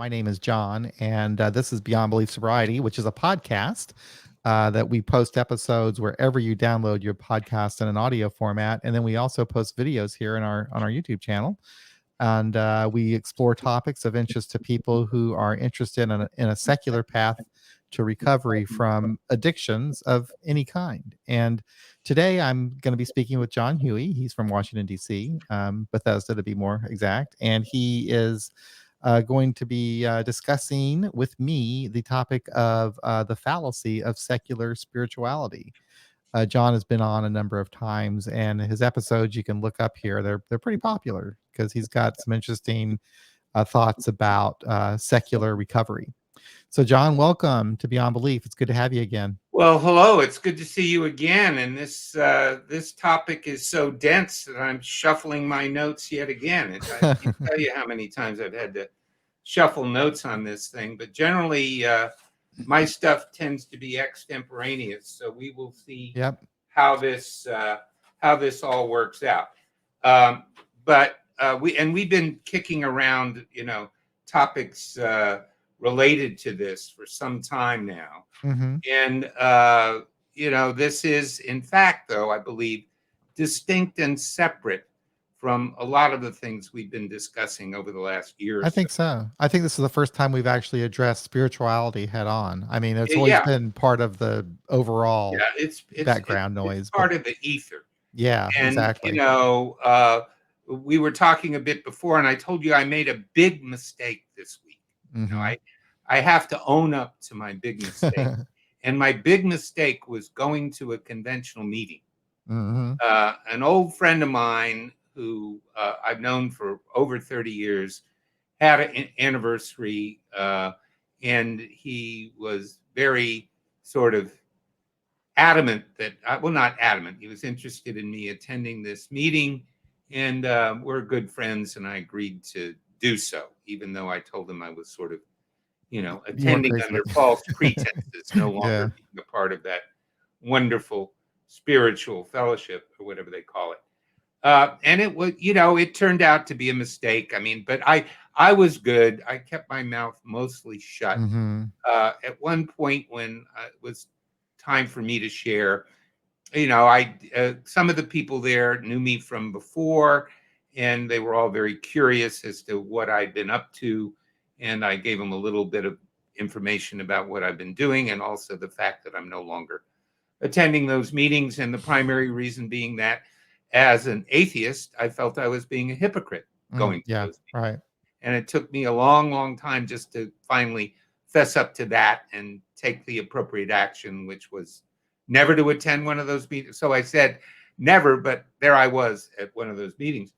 My name is John, and this is Beyond Belief Sobriety, which is a podcast that we post episodes wherever you download your podcast in an audio format, and then we also post videos here in our on our YouTube channel. And we explore topics of interest to people who are interested in a secular path to recovery from addictions of any kind. And today I'm going to be speaking with John Huey. He's from Washington, D.C., Bethesda to be more exact. And he is going to be discussing with me the topic of the fallacy of secular spirituality. John has been on a number of times, and his episodes you can look up here. They're pretty popular because he's got some interesting thoughts about secular recovery. So, John, welcome to Beyond Belief. It's good to have you again. Well, hello. It's good to see you again. And this topic is so dense that I'm shuffling my notes yet again. I can't tell you how many times I've had to shuffle notes on this thing. But generally, my stuff tends to be extemporaneous. So we will see how this all works out. But we've been kicking around, topics related to this for some time now. Mm-hmm. And, this is, in fact, though, I believe, distinct and separate from a lot of the things we've been discussing over the last year or so. I think so. I think this is the first time we've actually addressed spirituality head on. I mean, it's always been part of the overall background noise. It's part of the ether. Yeah, and, exactly. We were talking a bit before, and I told you I made a big mistake this week. Mm-hmm. I have to own up to my big mistake. And my big mistake was going to a conventional meeting. Mm-hmm. An old friend of mine who I've known for over 30 years had an anniversary, and he was very sort of adamant that, not adamant, he was interested in me attending this meeting, and we're good friends, and I agreed to do so, even though I told him I was sort of attending under false pretenses, no longer being a part of that wonderful spiritual fellowship or whatever they call it. And it was, it turned out to be a mistake. I mean, but I was good. I kept my mouth mostly shut. Mm-hmm. At one point when it was time for me to share, some of the people there knew me from before, and they were all very curious as to what I'd been up to. And I gave them a little bit of information about what I've been doing, and also the fact that I'm no longer attending those meetings. And the primary reason being that as an atheist, I felt I was being a hypocrite going to those meetings. Right. And it took me a long, long time just to finally fess up to that and take the appropriate action, which was never to attend one of those meetings. So I said never, but there I was at one of those meetings.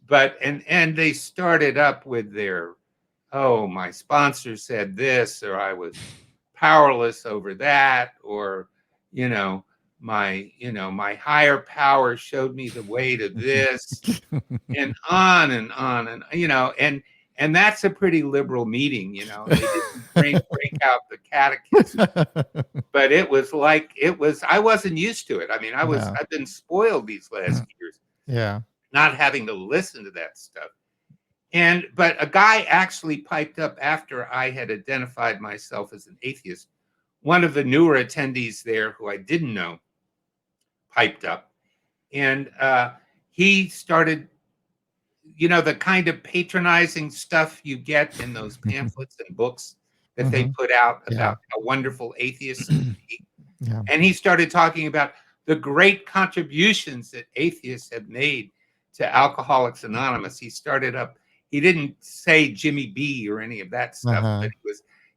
But and they started up with their, my sponsor said this, or I was powerless over that, or, my higher power showed me the way to this, and on and on. And that's a pretty liberal meeting, They didn't break out the catechism, but I wasn't used to it. I mean, I've been spoiled these last years. Yeah. Not having to listen to that stuff. But a guy actually piped up after I had identified myself as an atheist. One of the newer attendees there, who I didn't know, piped up, and he started, the kind of patronizing stuff you get in those pamphlets and books that they put out about how wonderful atheists can be. And he started talking about the great contributions that atheists have made to Alcoholics Anonymous. He didn't say Jimmy B or any of that stuff, but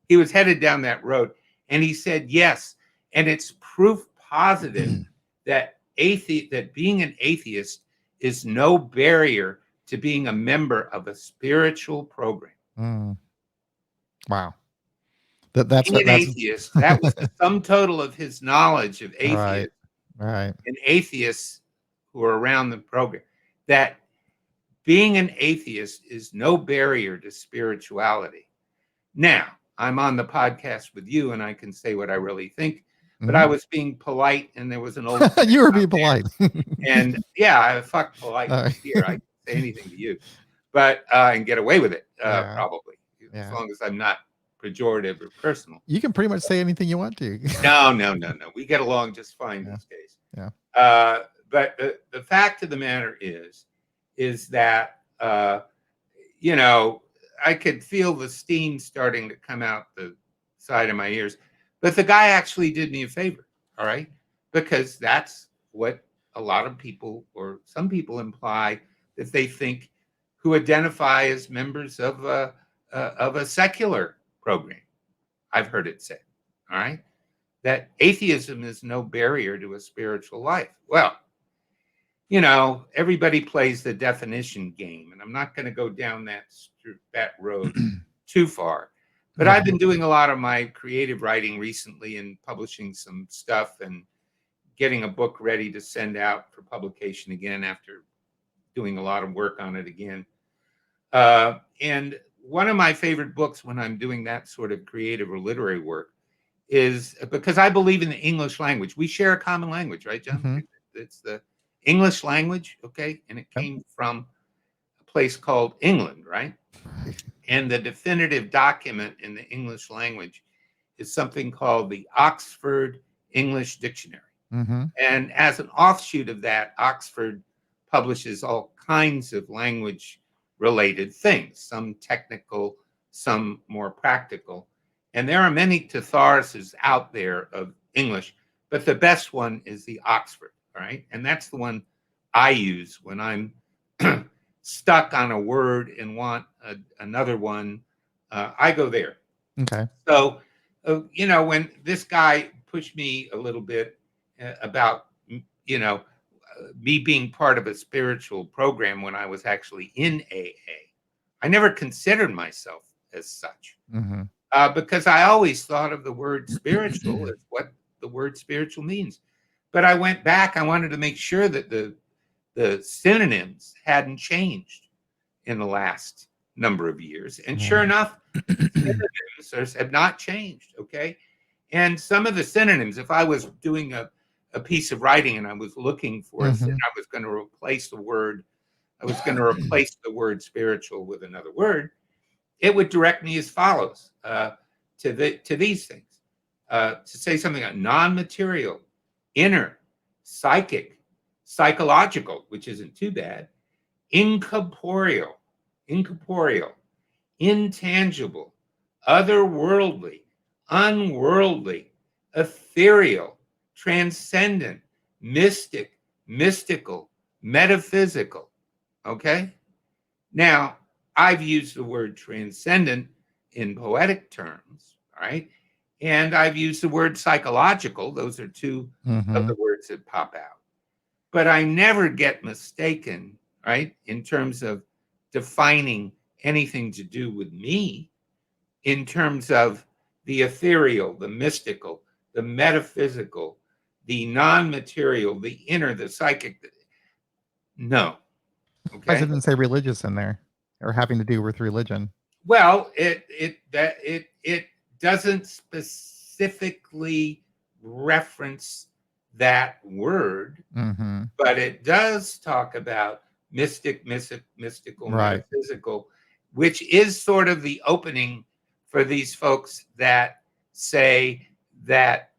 he was headed down that road. And he said, yes, and it's proof positive that being an atheist is no barrier to being a member of a spiritual program. Wow. That's an atheist. That was the sum total of his knowledge of atheists, right, and atheists who are around the program. That being an atheist is no barrier to spirituality. Now, I'm on the podcast with you, and I can say what I really think. But I was being polite, and there was an old. You were being polite. And I fuck polite here. I can say anything to you, but and get away with it probably. as Yeah. long as I'm not pejorative or personal. You can pretty much say anything you want to. No. We get along just fine Yeah. these days. Yeah. But the fact of the matter is that, you know, I could feel the steam starting to come out the side of my ears. But the guy actually did me a favor, all right? Because that's what a lot of people or some people imply that they think who identify as members of a secular program. I've heard it said, all right, that atheism is no barrier to a spiritual life. Well, you know, everybody plays the definition game, and I'm not going to go down that road too far. But I've been doing a lot of my creative writing recently and publishing some stuff and getting a book ready to send out for publication again after doing a lot of work on it again. And one of my favorite books when I'm doing that sort of creative or literary work is because I believe in the English language. We share a common language, right, John? Mhm. It's the English language, okay? And it Yep. came from a place called England, right? And the definitive document in the English language is something called the Oxford English Dictionary. Mhm. And as an offshoot of that, Oxford publishes all kinds of language related things, some technical, some more practical. And there are many thesauruses out there of English, but the best one is the Oxford, all right? And that's the one I use when I'm stuck on a word and want another one. I go there. Okay. So, you know, when this guy pushed me a little bit about, you know, me being part of a spiritual program when I was actually in AA, I never considered myself as such Mhm. because I always thought of the word spiritual as what the word spiritual means. But I went back. I wanted to make sure that the synonyms hadn't changed in the last number of years. And sure Right. enough, synonyms have not changed. Okay. And some of the synonyms, if I was doing a piece of writing and I was looking for a Mhm. I was going to replace the word, I was going to replace the word spiritual with another word, it would direct me as follows to these things. To say something like non-material, inner, psychic, psychological, which isn't too bad, incorporeal, incorporeal, intangible, otherworldly, unworldly, ethereal, transcendent, mystic, mystical, metaphysical. Okay? Now, I've used the word transcendent in poetic terms, right? And I've used the word psychological. Those are two of Mhm. the words that pop out. But I never get mistaken, right, in terms of defining anything to do with me, in terms of the ethereal, the mystical, the metaphysical, the non material, the inner, the psychic. No. Surprised it Okay. didn't say religious in there or having to do with religion. Well, it doesn't specifically reference that word, Mhm. but it does talk about mystical, Right. metaphysical, which is sort of the opening for these folks that say that,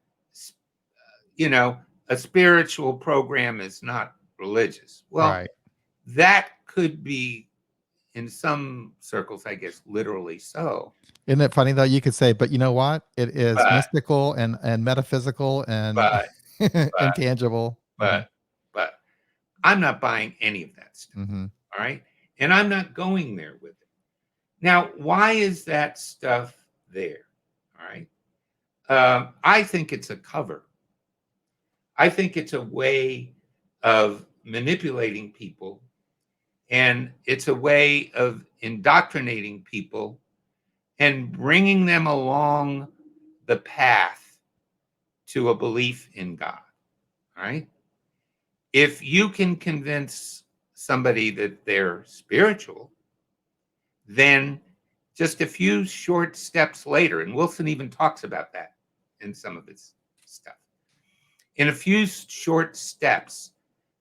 you know, a spiritual program is not religious. Well, Right. that could be in some circles, I guess, literally so. Isn't it funny though? You could say, but you know what? It is But, mystical and metaphysical and but, but, intangible. Mhm. but I'm not buying any of that stuff. Mhm. All right. And I'm not going there with it. Now, why is that stuff there? All right. I think it's a cover. I think it's a way of manipulating people, and it's a way of indoctrinating people and bringing them along the path to a belief in God. All right. If you can convince somebody that they're spiritual, then just a few short steps later, and Wilson even talks about that in some of his stuff. In a few short steps,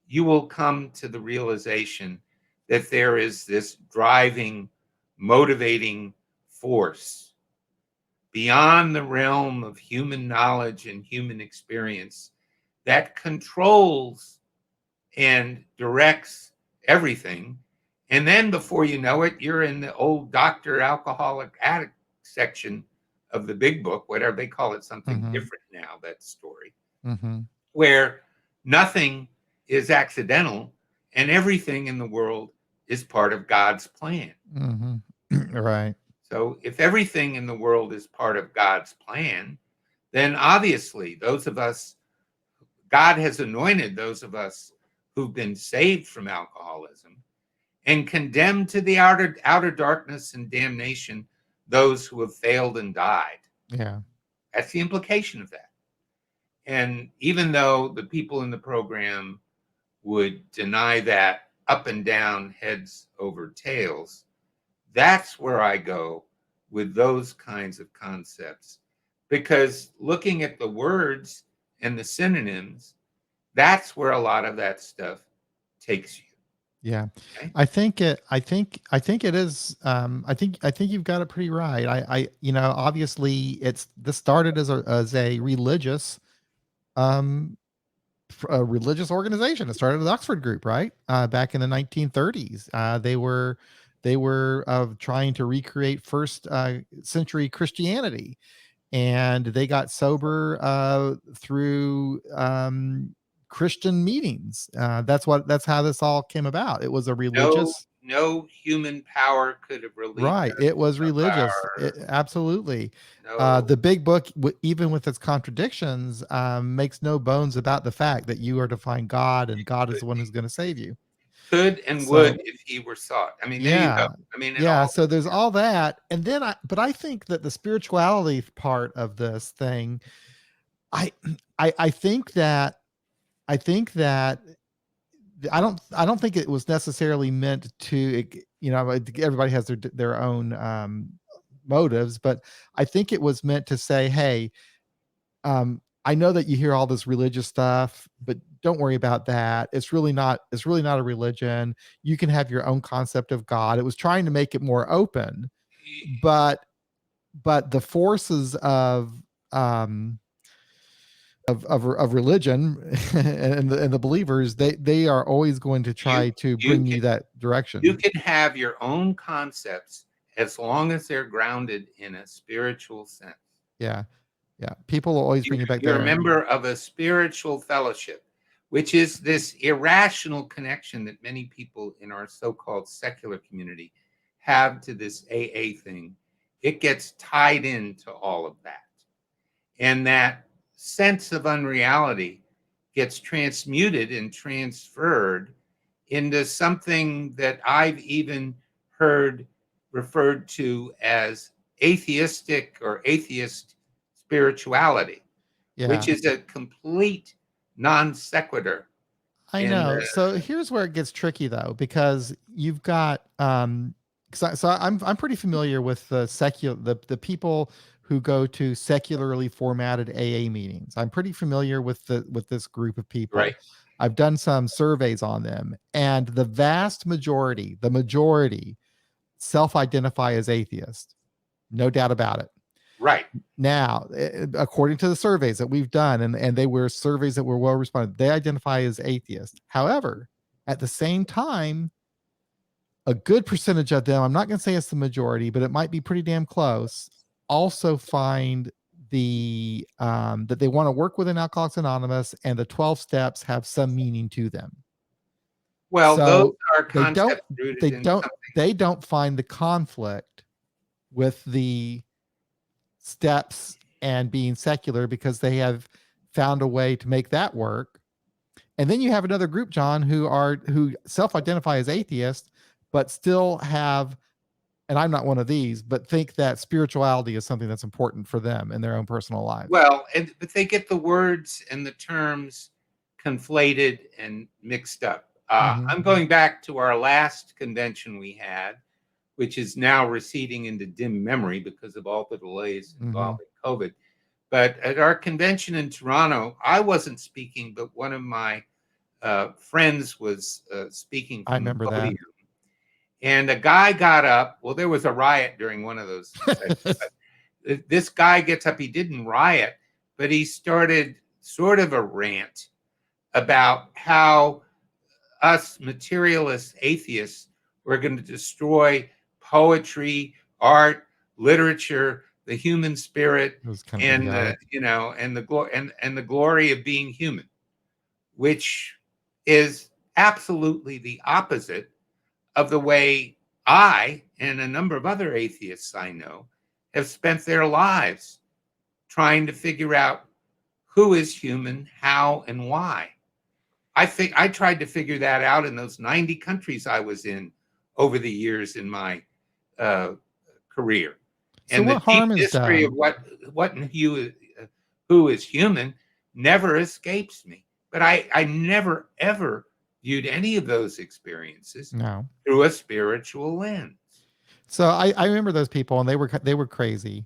you will come to the realization that there is this driving, motivating force beyond the realm of human knowledge and human experience that controls and directs everything. And then before you know it, you're in the old doctor alcoholic addict section of the big book, whatever they call it, something Mm-hmm. different now, that story, Mm-hmm. where nothing is accidental and everything in the world is part of God's plan. Mm-hmm. Right. So if everything in the world is part of God's plan, then obviously those of us, God has anointed those of us who've been saved from alcoholism and condemned to the outer darkness and damnation those who have failed and died. Yeah. That's the implication of that. And even though the people in the program would deny that up and down, heads over tails, that's where I go with those kinds of concepts. Because looking at the words and the synonyms, that's where a lot of that stuff takes you. Yeah. Okay? I think it is I think you've got it pretty right. Obviously this started as a religious um a religious organization. It started with Oxford Group, right? Back in the 1930s. They were trying to recreate first century Christianity, and they got sober through Christian meetings. That's how this all came about. It was a No, religious. no human power could have relieved Right. us It was of religious. our Absolutely. no. The big book, even with its contradictions, makes no bones about the fact that you are to find God, and God is Could the one be. who's going to save you. Could and would So, if he were sought. I mean, there you go. yeah. I mean, it Yeah. all. So there's all that. And then but I think that the spirituality part of this thing, I, I think that, I think that I don't think it was necessarily meant to, everybody has their own motives, but I think it was meant to say, hey, I know that you hear all this religious stuff, but don't worry about that. It's really not a religion. You can have your own concept of God. It was trying to make it more open, but the forces um of religion and the believers, they are always going to You try to you bring can you that you direction. can have your own concepts as long as they're grounded in a spiritual sense. Yeah. Yeah. People will always You're, bring you back you're a there. member of a spiritual fellowship, which is this irrational connection that many people in our so-called secular community have to this AA thing. It gets tied into all of that. And that sense of unreality gets transmuted and transferred into something that I've even heard referred to as atheistic or atheist spirituality, which Yeah. is a complete non sequitur I in know. the So here's where it gets tricky though, because you've got I'm pretty familiar with the people who go to secularly formatted AA meetings. I'm pretty familiar with this group of right, people. I've done some surveys on them, and the vast majority, self-identify as atheist. No doubt about it. right. Now, according to the surveys that we've done, and they were surveys that were well responded, they identify as atheist. However, at the same time, a good percentage of them, I'm not going to say it's the majority, but it might be pretty damn close, also find that they want to work within Alcoholics Anonymous, and the 12 steps have some meaning to them. Well, those So are they don't concepts rooted they in don't something. they don't find the conflict with the steps and being secular, because they have found a way to make that work. And then you have another group, John, who self-identify as atheists, but still have, and I'm not one of these, but think that spirituality is something that's important for them in their own personal lives. Well, but they get the words and the terms conflated and mixed up. Mm-hmm. I'm going back to our last convention we had, which is now receding into dim memory because of all the delays Mm-hmm. involving COVID. But at our convention in Toronto, I wasn't speaking, but one of my friends was speaking I from the remember that. podium. And a guy got up. Well, there was a riot during one of those sessions. But this guy gets up. He didn't riot, but he started sort of a rant about how us materialist atheists were going to destroy poetry, art, literature, the human spirit, It was kind of and idiotic. and the glory of being human, which is absolutely the opposite of the way I and a number of other atheists I know have spent their lives trying to figure out who is human, how, and why. I think I tried to figure that out in those 90 countries I was in over the years in my uh, career. So And the what deep harm is mystery of done? what and who is human never escapes me. But I never ever viewed any of those experiences No. through a spiritual lens. So I remember those people, and they were crazy.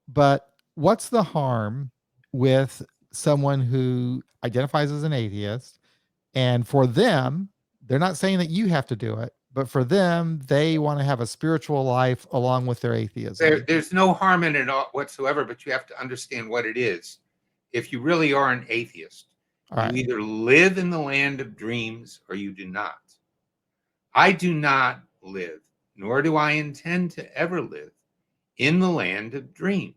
But what's the harm with someone who identifies as an atheist, and for them, they're not saying that you have to do it, but for them, they want to have a spiritual life along with their atheism. There's no harm in it whatsoever, but you have to understand what it is. If you really are an atheist, All you right. either live in the land of dreams or you do not. I do not live, nor do I intend to ever live in the land of dreams.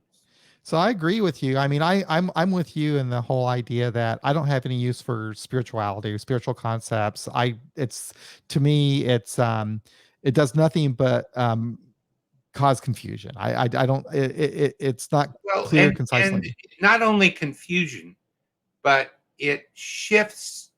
So I agree with you. I mean, I'm with you in the whole idea that I don't have any use for spirituality or spiritual concepts. I it's to me it does nothing but cause confusion. I don't it's not Well, clear and concisely. not only confusion, but it shifts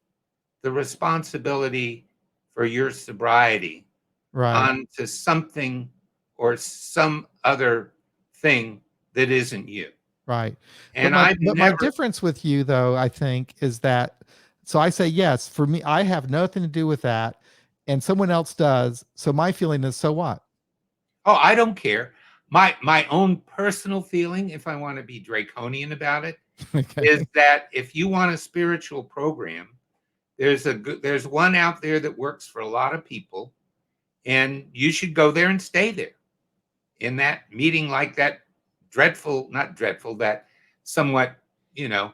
the responsibility for your sobriety Right. onto something or some other thing that isn't you. Right. And I've But my never, difference with you though, I think, is that so I say yes, for me, I have nothing to do with that, and someone else does. So my feeling is so what? oh, I don't care. My own personal feeling, if I want to be draconian about it, is Okay. that if you want a spiritual program, there's one out there that works for a lot of people, and you should go there and stay there in that meeting, like that dreadful, not dreadful, that somewhat, you know,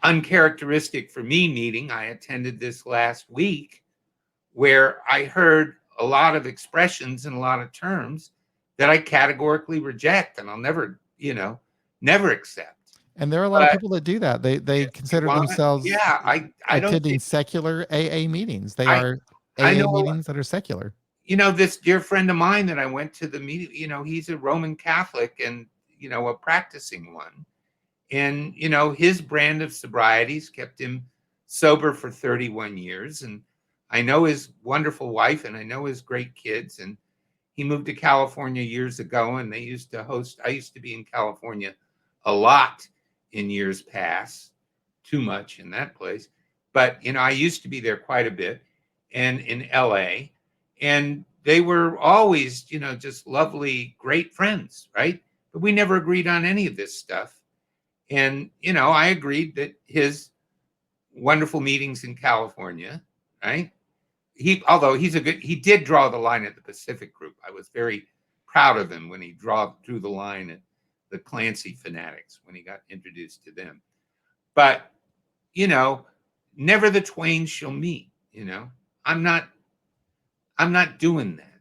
uncharacteristic for me meeting I attended this last week, where I heard a lot of expressions and a lot of terms that I categorically reject and I'll never, never accept. And there are a lot of But people that do that. They if you consider want it, themselves yeah, I don't attending think secular AA meetings. They I are I AA know, meetings that are secular. this dear friend of mine that I went to the meeting, he's a Roman Catholic and, a practicing one. And, his brand of sobrieties kept him sober for 31 years. And I know his wonderful wife and I know his great kids. And he moved to California years ago and they used to host, I used to be in California a lot in years past, too much in that place. But, I used to be there quite a bit and in LA. And they were always, just lovely, great friends, right? But we never agreed on any of this stuff. And, I agreed that his wonderful meetings in California, right? Although he did draw the line at the Pacific Group. I was very proud of him when he drew the line at the Clancy fanatics when he got introduced to them. But, you know, never the twain shall meet, I'm not, I'm not doing that.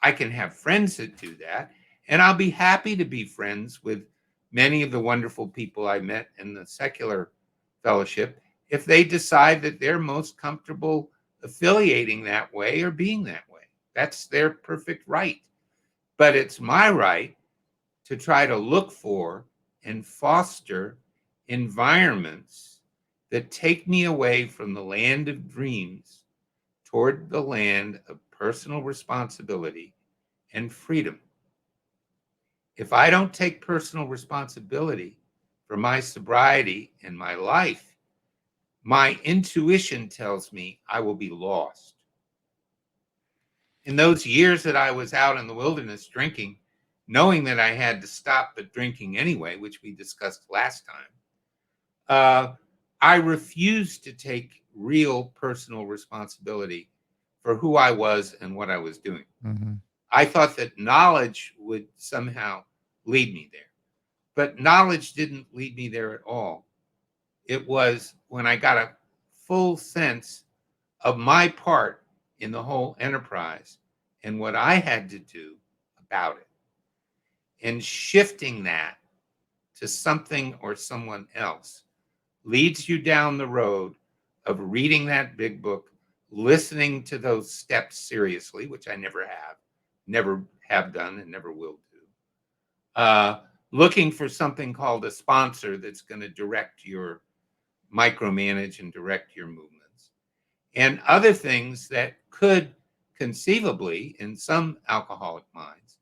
I can have friends that do that. And I'll be happy to be friends with many of the wonderful people I met in the secular fellowship if they decide that they're most comfortable affiliating that way or being that way. That's their perfect right. But it's my right to try to look for and foster environments that take me away from the land of dreams toward the land of personal responsibility and freedom. If I don't take personal responsibility for my sobriety and my life, my intuition tells me I will be lost. In those years that I was out in the wilderness drinking, knowing that I had to stop but drinking anyway, which we discussed last time, I refused to take real personal responsibility for who I was and what I was doing. Mm-hmm. I thought that knowledge would somehow lead me there, but knowledge didn't lead me there at all. It was when I got a full sense of my part in the whole enterprise and what I had to do about it, and shifting that to something or someone else leads you down the road of reading that big book, listening to those steps seriously, which I never have done and never will do. Looking for something called a sponsor that's going to direct your micromanage and direct your movements, and other things that could conceivably, in some alcoholic minds,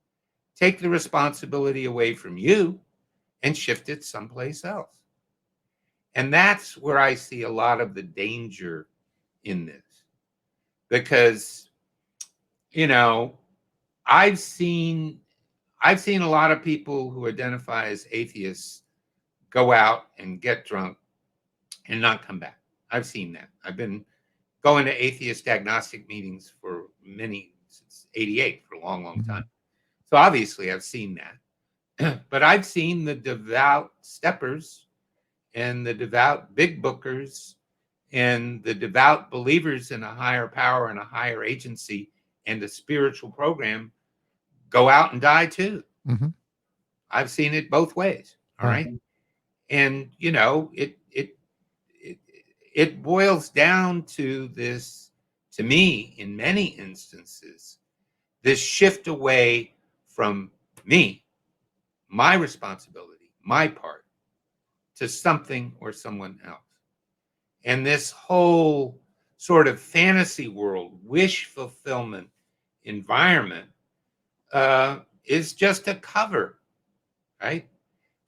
take the responsibility away from you and shift it someplace else. And that's where I see a lot of the danger in this, because, you know, I've seen I've seen a lot of people who identify as atheists go out and get drunk and not come back. I've seen that. I've been going to atheist agnostic meetings for since 88, for a long, long Mm-hmm. time. So obviously I've seen that. But I've seen the devout steppers and the devout big bookers and the devout believers in a higher power and a higher agency and a spiritual program go out and die too. Mm-hmm. I've seen it both ways. All Right. right. And it it boils down to this, to me, in many instances, this shift away from me, my responsibility, my part, to something or someone else. And this whole sort of fantasy world, wish fulfillment environment is just a cover, right?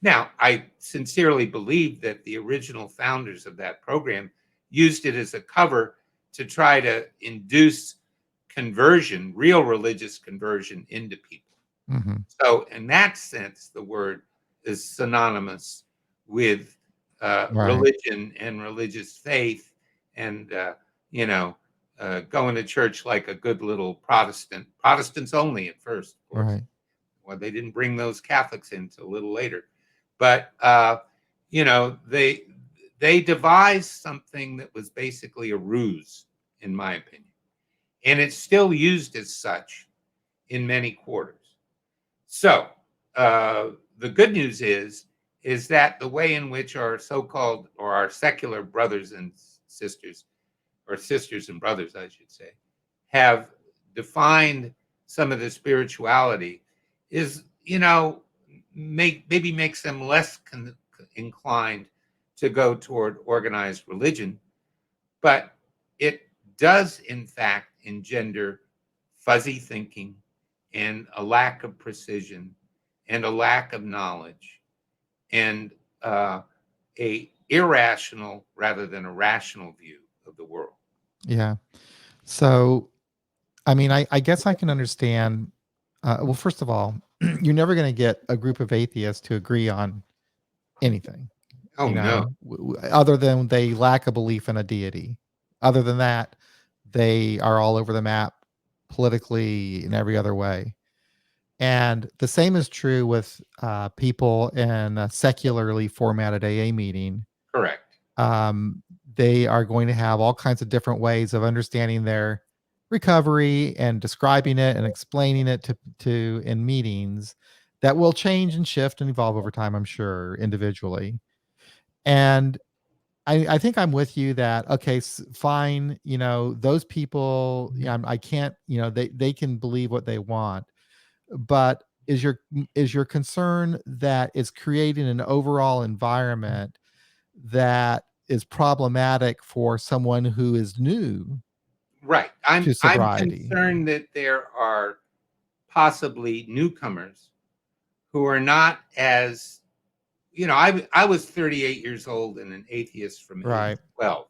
Now, I sincerely believe that the original founders of that program used it as a cover to try to induce conversion, real religious conversion into people. Mm-hmm. So, in that sense, the word is synonymous with Right. religion and religious faith, and going to church like a good little Protestant. Protestants only at first, of course. Right. Well, they didn't bring those Catholics in until a little later, but they devised something that was basically a ruse, in my opinion, and it's still used as such in many quarters. So the good news is that the way in which our so-called, or our secular brothers and sisters, or sisters and brothers, I should say, have defined some of the spirituality is, maybe makes them less inclined to go toward organized religion, but it does in fact engender fuzzy thinking and a lack of precision and a lack of knowledge, and a irrational rather than a rational view of the world. Yeah. So, I mean, I guess I can understand. Well, first of all, you're never going to get a group of atheists to agree on anything, Oh no. other than they lack a belief in a deity. Other than that, they are all over the map politically in every other way. And the same is true with people in a secularly formatted AA meeting. Correct. um, they are going to have all kinds of different ways of understanding their recovery and describing it and explaining it to in meetings that will change and shift and evolve over time, I'm sure, individually. And I think I'm with you that, okay, fine, those people, yeah, I can't, they can believe what they want, but is your concern that it's creating an overall environment that is problematic for someone who is new Right. to I'm sobriety? concerned that there are possibly newcomers who are not as, I was 38 years old and an atheist from age Right, 12.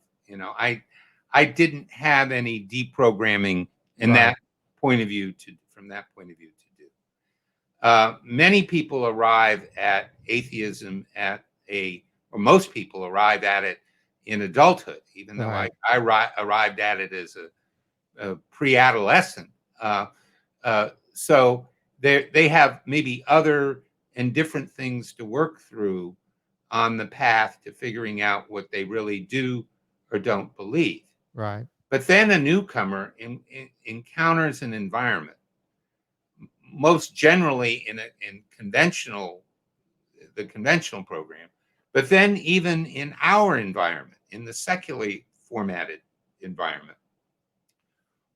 I didn't have any deprogramming in right, that point of view to from that point of view to do. Many people arrive at atheism or most people arrive at it in adulthood, even though right. I arrived at it as a pre-adolescent. So they have maybe other and different things to work through on the path to figuring out what they really do or don't believe. Right. But then a newcomer encounters an environment, most generally in the conventional program, but then even in our environment, in the secularly formatted environment,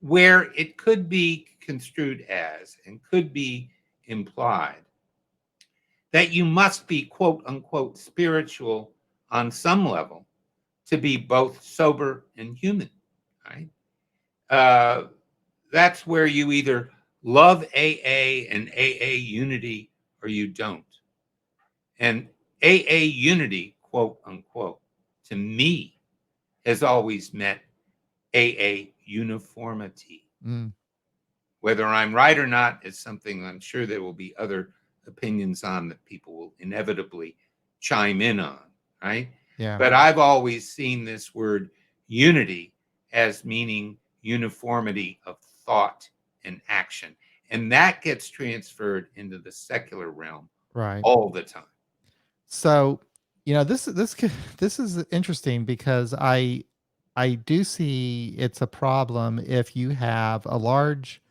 where it could be construed as and could be implied that you must be quote unquote spiritual on some level to be both sober and human, right? Uh, that's where you either love AA and AA unity or you don't. And AA unity, quote unquote, to me has always meant AA uniformity. Mm. Whether I'm right or not is something I'm sure there will be other opinions on that people will inevitably chime in on, right? Yeah. But I've always seen this word unity as meaning uniformity of thought and action. And that gets transferred into the secular realm Right. all the time. So, this is interesting because I do see it's a problem if you have a large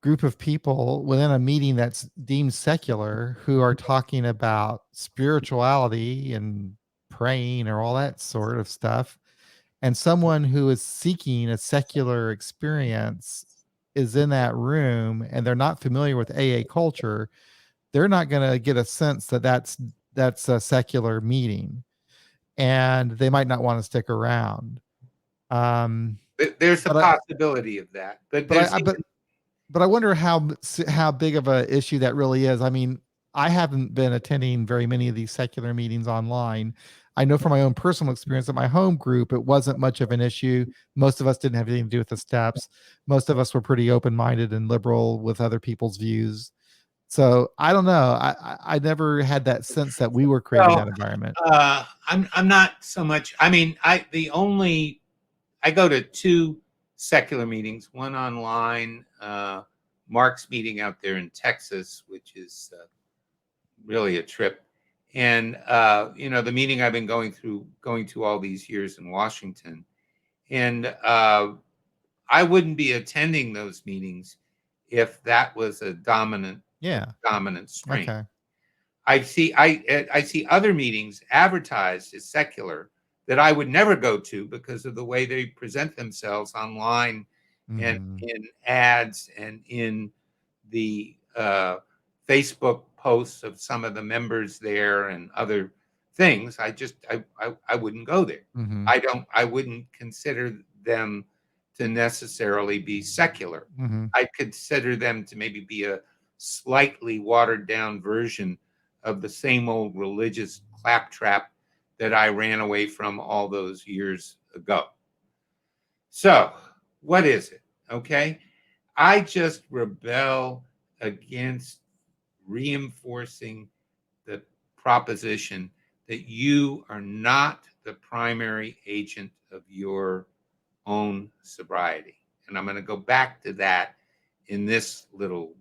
group of people within a meeting that's deemed secular who are talking about spirituality and praying or all that sort of stuff, and someone who is seeking a secular experience is in that room and they're not familiar with AA culture. They're not going to get a sense that that's a secular meeting, and they might not want to stick around. Um, There's a but I, possibility of that. But but there's I, even, but I wonder how big of a issue that really is. I mean, I haven't been attending very many of these secular meetings online. I know from my own personal experience at my home group, it wasn't much of an issue. Most of us didn't have anything to do with the steps. Most of us were pretty open minded and liberal with other people's views. So I don't know. I never had that sense that we were creating well, that environment. I'm not so much. I mean, I go to two secular meetings, one online, Mark's meeting out there in Texas, which is really a trip. And the meeting I've been going to all these years in Washington. And I wouldn't be attending those meetings if that was a Yeah. dominant strain. Okay. I see other meetings advertised as secular that I would never go to because of the way they present themselves online and Hmm. in ads and in the Facebook posts of some of the members there and other things. I wouldn't go there. Hmm. I wouldn't consider them to necessarily be secular. Hmm. I consider them to maybe be a slightly watered down version of the same old religious claptrap that I ran away from all those years ago. So, what is it? Okay. I just rebel against reinforcing the proposition that you are not the primary agent of your own sobriety. And I'm going to go back to that in this little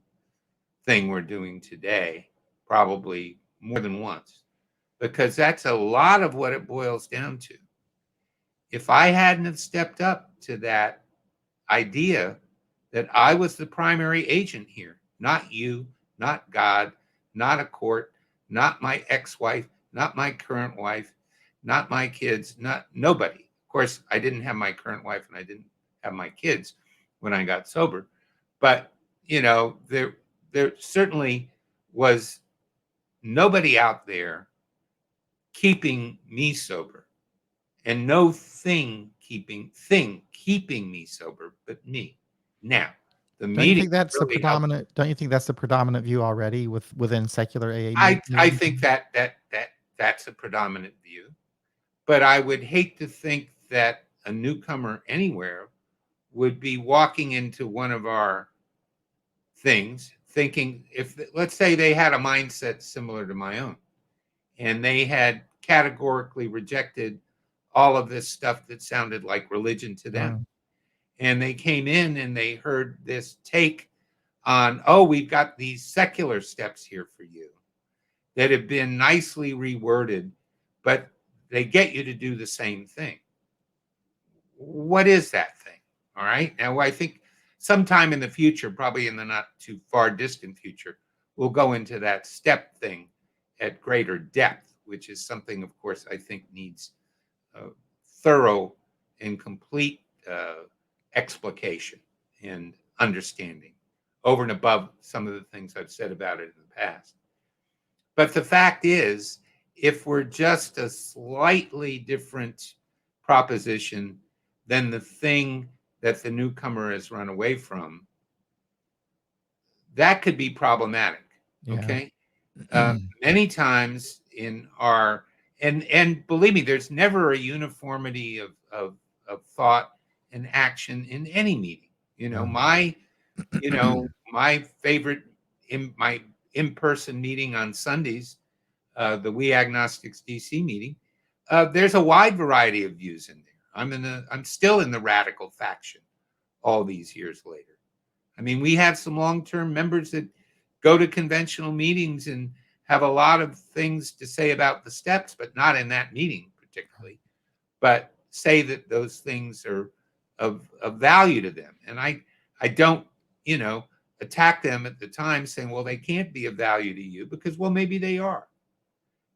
thing we're doing today, probably more than once, because that's a lot of what it boils down to. If I hadn't have stepped up to that idea that I was the primary agent here, not you, not God, not a court, not my ex-wife, not my current wife, not my kids, not nobody. Of course, I didn't have my current wife and I didn't have my kids when I got sober. But, there certainly was nobody out there keeping me sober and no thing keeping me sober but me. Now, the Don't you meeting think that's the really helped. predominant? Don't you think that's the predominant view already within secular AA I meetings? think that's a predominant view, but I would hate to think that a newcomer anywhere would be walking into one of our things thinking, if let's say they had a mindset similar to my own and they had categorically rejected all of this stuff that sounded like religion to them, Mm. and they came in and they heard this take on, oh, we've got these secular steps here for you that have been nicely reworded, but they get you to do the same thing. What is that thing? All right. Now, I think sometime in the future, probably in the not too far distant future, we'll go into that step thing at greater depth, which is something, of course, I think needs thorough and complete explication and understanding over and above some of the things I've said about it in the past. But the fact is, if we're just a slightly different proposition than the thing that the newcomer has run away from, that could be problematic. Yeah. Okay. Many times in our, and believe me, there's never a uniformity of thought and action in any meeting. No. My favorite in my in-person meeting on Sundays, the We Agnostics DC meeting, there's a wide variety of views in there. I'm still in the radical faction all these years later. I mean, we have some long-term members that go to conventional meetings and have a lot of things to say about the steps, but not in that meeting particularly, but say that those things are of value to them. And I don't, attack them at the time saying, well, they can't be of value to you because, well, maybe they are.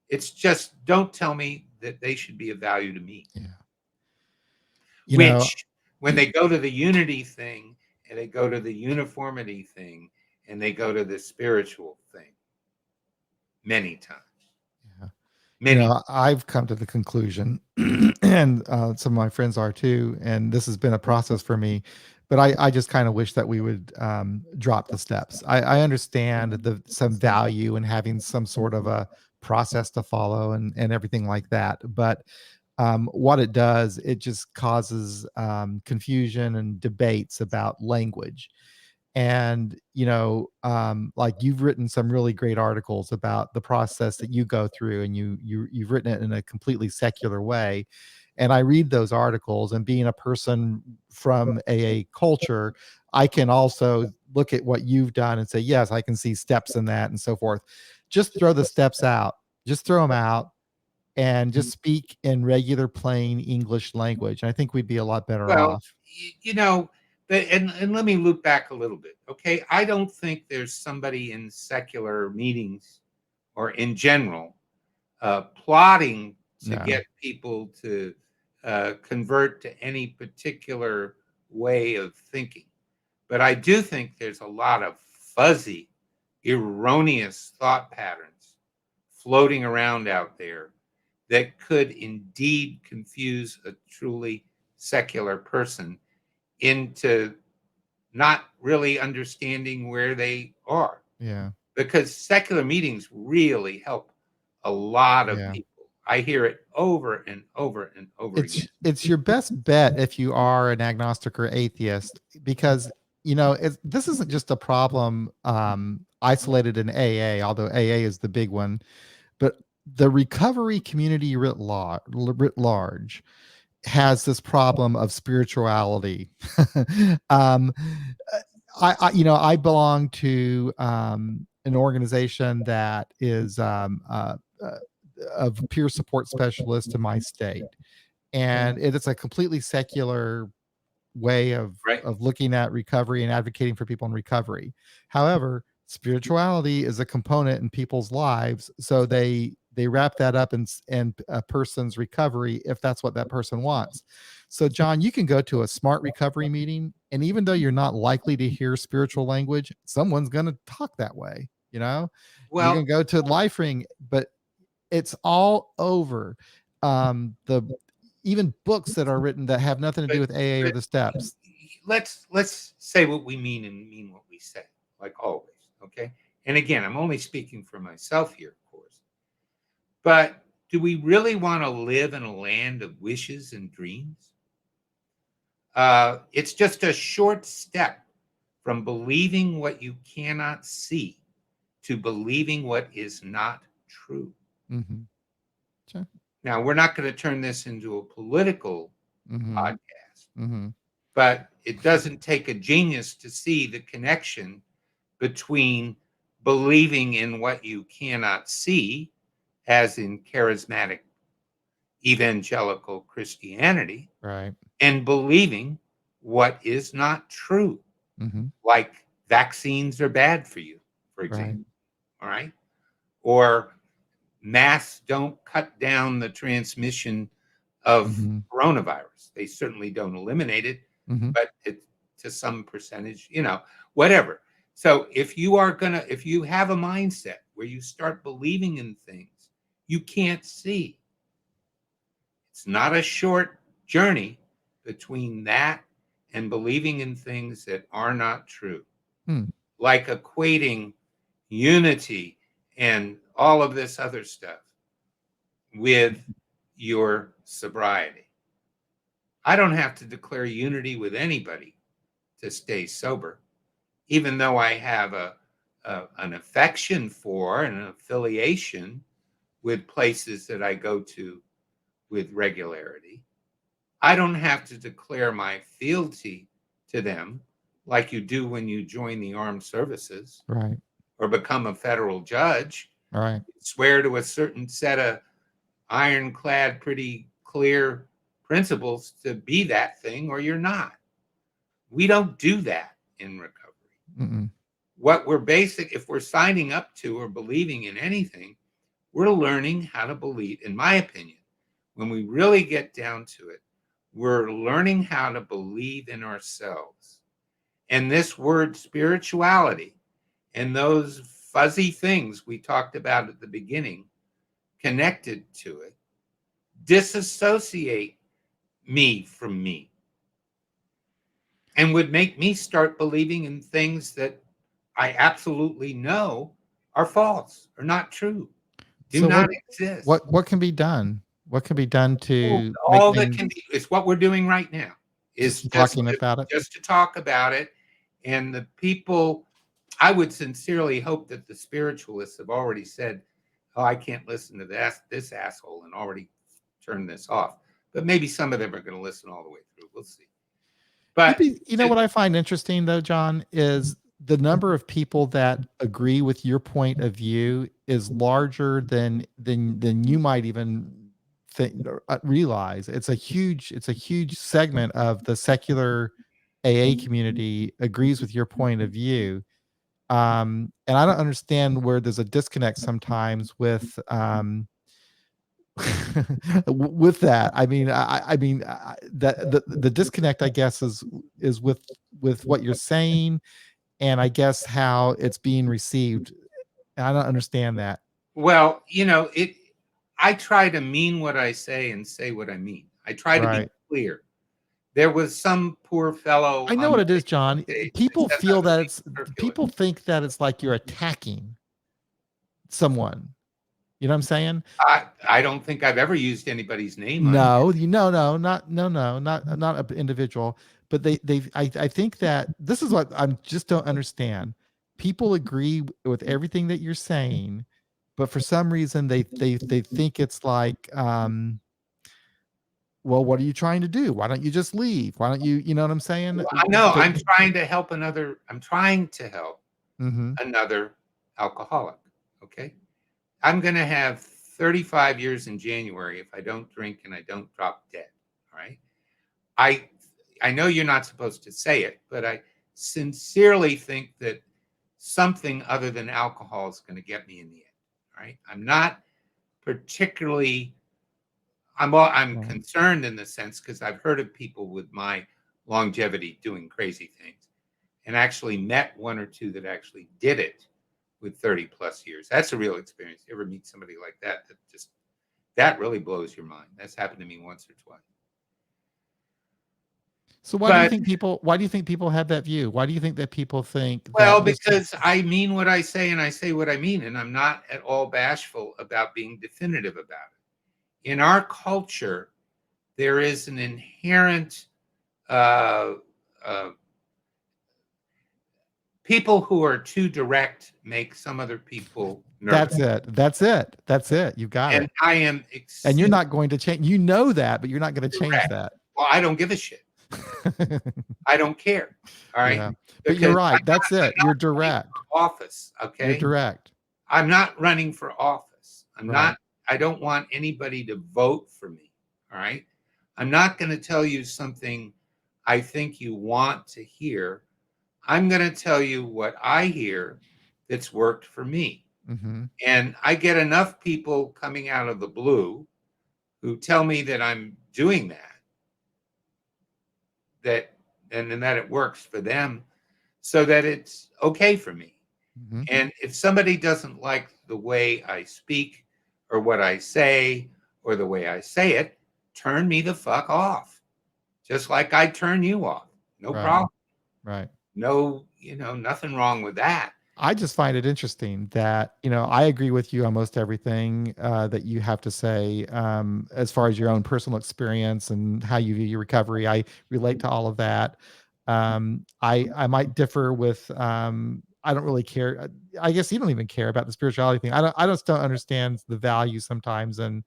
It's just don't tell me that they should be of value to me. Yeah. You know, Which, when they go to the unity thing and they go to the uniformity thing and they go to the spiritual thing, many times, yeah. many. I've come to the conclusion, and some of my friends are too, and this has been a process for me. But I just kind of wish that we would drop the steps. I understand some value in having some sort of a process to follow and everything like that. But what it does, it just causes confusion and debates about language. And like you've written some really great articles about the process that you go through, and you've written it in a completely secular way. And I read those articles, and being a person from a culture, I can also look at what you've done and say, yes, I can see steps in that and so forth. Just throw the steps out, just throw them out, and just speak in regular plain English language. I think we'd be a lot better Well, off. and let me loop back a little bit. Okay. I don't think there's somebody in secular meetings or in general plotting to No. get people to convert to any particular way of thinking. But I do think there's a lot of fuzzy, erroneous thought patterns floating around out there that could indeed confuse a truly secular person into not really understanding where they are. Yeah. Because secular meetings really help a lot of Yeah. people. I hear it over and over and over again. It's your best bet if you are an agnostic or atheist, because this isn't just a problem isolated in AA, although AA is the big one, but the recovery community writ large has this problem of spirituality. um, I belong to an organization that is of peer support specialist in my state, and it is a completely secular way Right. of looking at recovery and advocating for people in recovery. However, spirituality is a component in people's lives, so they wrap that up in a person's recovery if that's what that person wants. So, John, you can go to a smart recovery meeting, and even though you're not likely to hear spiritual language, someone's going to talk that way. You can Well, go to Life Ring, but it's all over. The Even books that are written that have nothing to do but with AA or but the steps. let's say what we mean and mean what we say, like always. Okay. And again, I'm only speaking for myself here, of course. But do we really want to live in a land of wishes and dreams? It's just a short step from believing what you cannot see to believing what is not true. Mhm. Sure. Now, we're not going to turn this into a political Mhm. podcast, Mhm. but it doesn't take a genius to see the connection between believing in what you cannot see, as in charismatic evangelical Christianity, Right. and believing what is not true, Mm-hmm. like vaccines are bad for you, for Right. example. All right. Or masks don't cut down the transmission of Mm-hmm. coronavirus. They certainly don't eliminate it, Mm-hmm. but it to some percentage, whatever. So if you have a mindset where you start believing in things you can't see, it's not a short journey between that and believing in things that are not true, Hmm. like equating unity and all of this other stuff with your sobriety. I don't have to declare unity with anybody to stay sober, even though I have an affection for and an affiliation with places that I go to with regularity. I don't have to declare my fealty to them like you do when you join the armed services Right. or become a federal judge. Right. Swear to a certain set of ironclad, pretty clear principles to be that thing, or you're not. We don't do that in recovery. Mm-mm. What we're if we're signing up to or believing in anything, we're learning how to believe, in my opinion, when we really get down to it, we're learning how to believe in ourselves. And this word spirituality and those fuzzy things we talked about at the beginning connected to it disassociate me from me and would make me start believing in things that I absolutely know are false or not true, do So not exist. what can be done? What can be done Well, to make all that things can be is what we're doing right now, is just talking about it? just to talk about it. And the people, I would sincerely hope that the spiritualists have already said, "Oh, I can't listen to this asshole," and already turned this off. But maybe some of them are going to listen all the way through. We'll see. You'd But be, what I find interesting though, John, is the number of people that agree with your point of view is larger than you might even think or realize. It's a huge segment of the secular AA community agrees with your point of view. And I don't understand where there's a disconnect sometimes with with that. The disconnect, I guess, is with what you're saying, and I guess how it's being received. And I don't understand that. well, I try to mean what I say and say what I mean. I try to be Right. clear. There was some poor fellow I know on what the it is, Facebook John. page that People says I feel was that being it's circular. people think that it's like you're attacking someone. You know what I'm saying? I don't think I've ever used anybody's name on here. No, not an individual, but I think that this is what I just don't understand. People agree with everything that you're saying, but for some reason they think it's like, well, what are you trying to do? Why don't you just leave? Why don't you know what I'm saying? Well, I know They, I'm trying to help mm-hmm, another alcoholic. Okay. I'm going to have 35 years in January if I don't drink and I don't drop dead. All right. I I know you're not supposed to say it, but I sincerely think that something other than alcohol is going to get me in the end. All right. I'm not particularly I'm right. concerned in the sense because I've heard of people with my longevity doing crazy things and actually met one or two that actually did it with 30 plus years. That's a real experience. You ever meet somebody like that that really blows your mind. That's happened to me once or twice. So But why do you think people have that view? Why do you think that people think well, that this is because I mean what I say and I say what I mean, and I'm not at all bashful about being definitive about it. In our culture, there is an inherent uh, uh, people who are too direct make some other people nervous. that's it. That's it. That's it. You got And it. I am And you're exceedingly not going to change. You know that, but you're not going to change direct. that. Well, I don't give a shit. I don't care. All right. Yeah. But you're Because right. That's I'm it. You're not running direct. for office. You're Okay. direct. I'm not running for office. Right. I don't want anybody to vote for me. All right. I'm not going to tell you something I think you want to hear. I'm going to tell you what I hear that's worked for me. Mm-hmm. And I get enough people coming out of the blue who tell me that I'm doing that and that it works for them so that it's okay for me. Mm-hmm. And if somebody doesn't like the way I speak or what I say or the way I say it, turn me the fuck off. Just like I turn you off. No Right. problem. Right. No, nothing wrong with that. I just find it interesting that, I agree with you on most everything that you have to say as far as your own personal experience and how you view your recovery. I relate to all of that. I might differ with, I don't really care. I guess you don't even care about the spirituality thing. I just don't understand the value sometimes and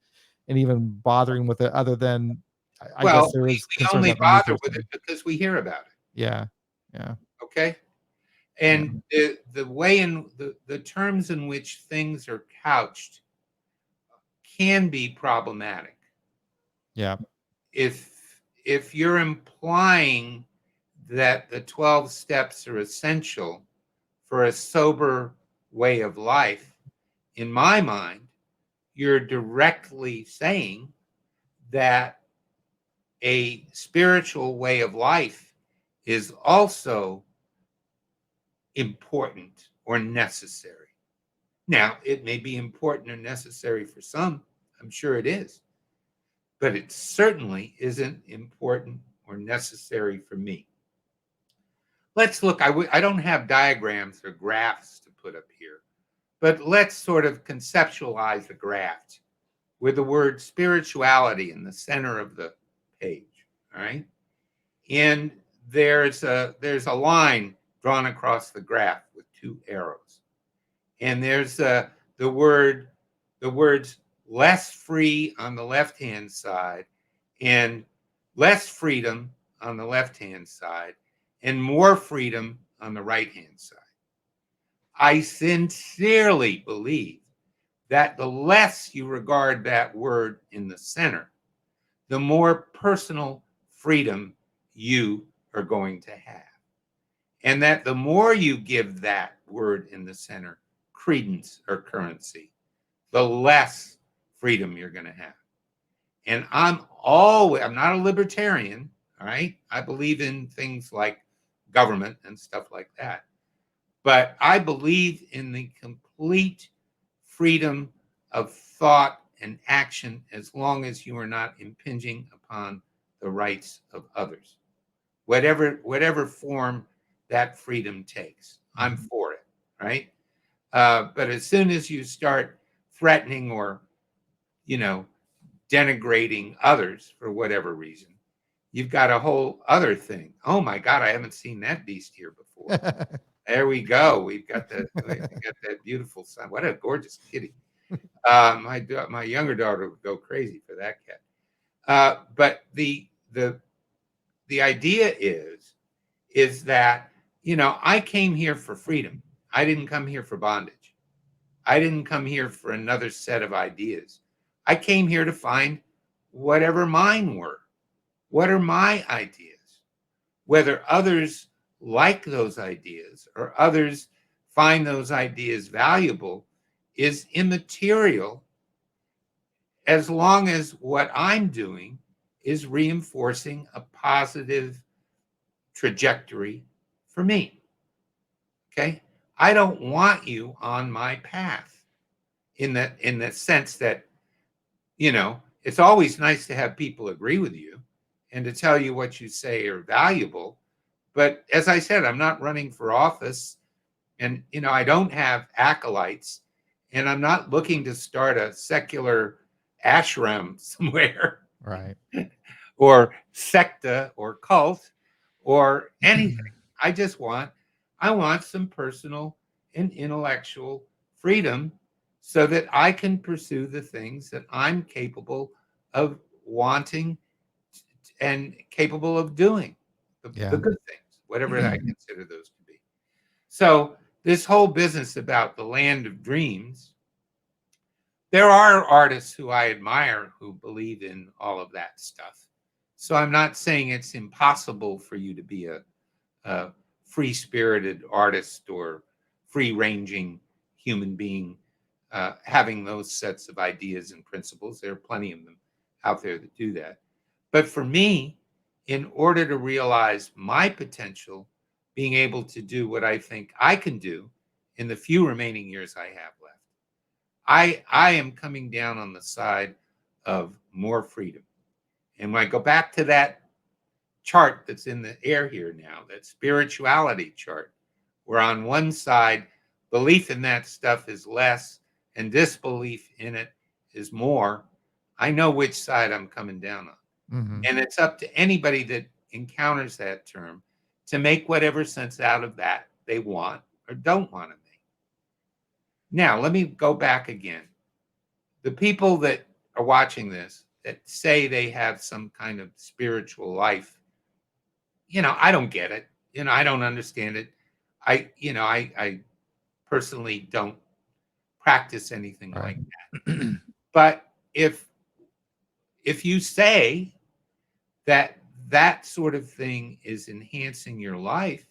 even bothering with it other than, I guess Well, there is we concern only about the bother nuclear with it thing. because we hear about it. Yeah. Yeah. Okay. Yeah. And the way in the terms in which things are couched can be problematic. Yeah. If you're implying that the 12 steps are essential for a sober way of life, in my mind, you're directly saying that a spiritual way of life is also important or necessary. Now, it may be important or necessary for some, I'm sure it is, but it certainly isn't important or necessary for me. Let's look. I don't have diagrams or graphs to put up here, but let's sort of conceptualize the graph with the word spirituality in the center of the page. All right. And there's a line drawn across the graph with two arrows. And there's the word the words less free on the left hand side and less freedom on the left hand side and more freedom on the right hand side. I sincerely believe that the less you regard that word in the center, the more personal freedom you are going to have. And that the more you give that word in the center credence or currency, the less freedom you're going to have. And I'm not a libertarian, all right? I believe in things like government and stuff like that. But I believe in the complete freedom of thought and action as long as you are not impinging upon the rights of others. Whatever form that freedom takes, I'm Mhm. for it, right? But as soon as you start threatening or, you know, denigrating others for whatever reason, you've got a whole other thing. Oh my God, I haven't seen that beast here before. There we go. We got that beautiful son. What a gorgeous kitty. My younger daughter would go crazy for that cat. But the idea is that I came here for freedom. I didn't come here for bondage. I didn't come here for another set of ideas. I came here to find whatever mine were. What are my ideas? Whether others like those ideas or others find those ideas valuable is immaterial as long as what I'm doing is reinforcing a positive trajectory for me. Okay. I don't want you on my path in the sense that, it's always nice to have people agree with you and to tell you what you say are valuable. But as I said, I'm not running for office and, I don't have acolytes and I'm not looking to start a secular ashram somewhere Right. or secta or cult or anything. I just I want some personal and intellectual freedom so that I can pursue the things that I'm capable of wanting and capable of doing the Yeah. good things, whatever I consider those to be. So this whole business about the land of dreams, there are artists who I admire who believe in all of that stuff. So I'm not saying it's impossible for you to be a free spirited artist or free ranging human being having those sets of ideas and principles. There are plenty of them out there that do that. But for me, in order to realize my potential, being able to do what I think I can do in the few remaining years I have left, I am coming down on the side of more freedom. And when I go back to that chart that's in the air here now, that spirituality chart, where on one side, belief in that stuff is less and disbelief in it is more. I know which side I'm coming down on. Hmm. And it's up to anybody that encounters that term to make whatever sense out of that they want or don't want to make. Now, let me go back again. The people that are watching this that say they have some kind of spiritual life, I don't get it. I don't understand it. I personally don't practice anything Right. like that. But if you say that that sort of thing is enhancing your life,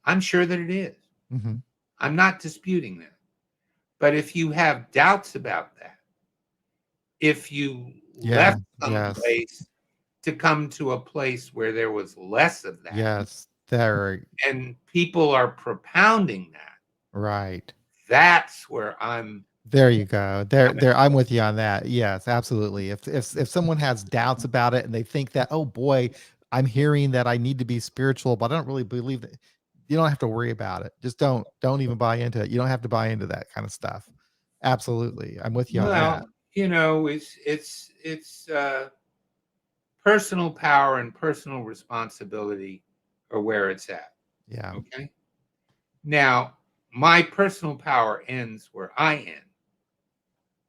I'm sure that it is. Hmm. I'm not disputing that. But if you have doubts about that, if you Yeah. left Yes. someplace to come to a place where there was less of that, Yes. There. and people are propounding that, Right. that's where I'm There you go. There, coming. there. I'm with you on that. Yes, absolutely. If someone has doubts about it and they think that, oh boy, I'm hearing that I need to be spiritual, but I don't really believe that. You don't have to worry about it. Just don't even buy into it. You don't have to buy into that kind of stuff. Absolutely, I'm with you on that. Well, it's personal power and personal responsibility are where it's at. Yeah. Okay. Now, my personal power ends where I end.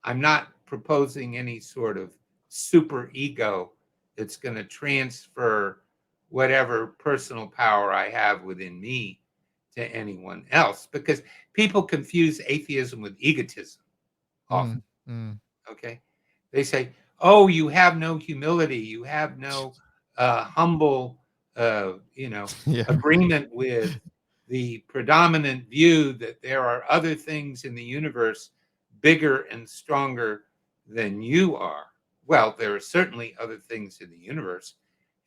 I'm not proposing any sort of super ego that's going to transfer whatever personal power I have within me to anyone else because people confuse atheism with egotism often. Mm, mm. Okay. They say, oh, you have no humility. You have no humble, Yeah. agreement with the predominant view that there are other things in the universe bigger and stronger than you are. Well, there are certainly other things in the universe,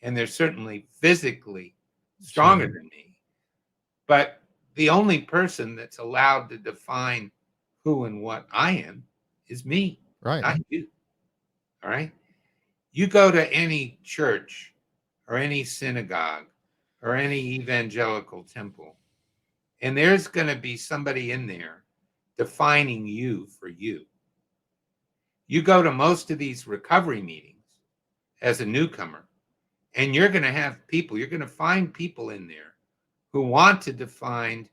and they're certainly physically stronger Sure. than me. But the only person that's allowed to define who and what I am is me, Right. not you. All right. You go to any church or any synagogue or any evangelical temple, and there's going to be somebody in there defining you for you. You go to most of these recovery meetings as a newcomer, and you're going to find people in there who want to define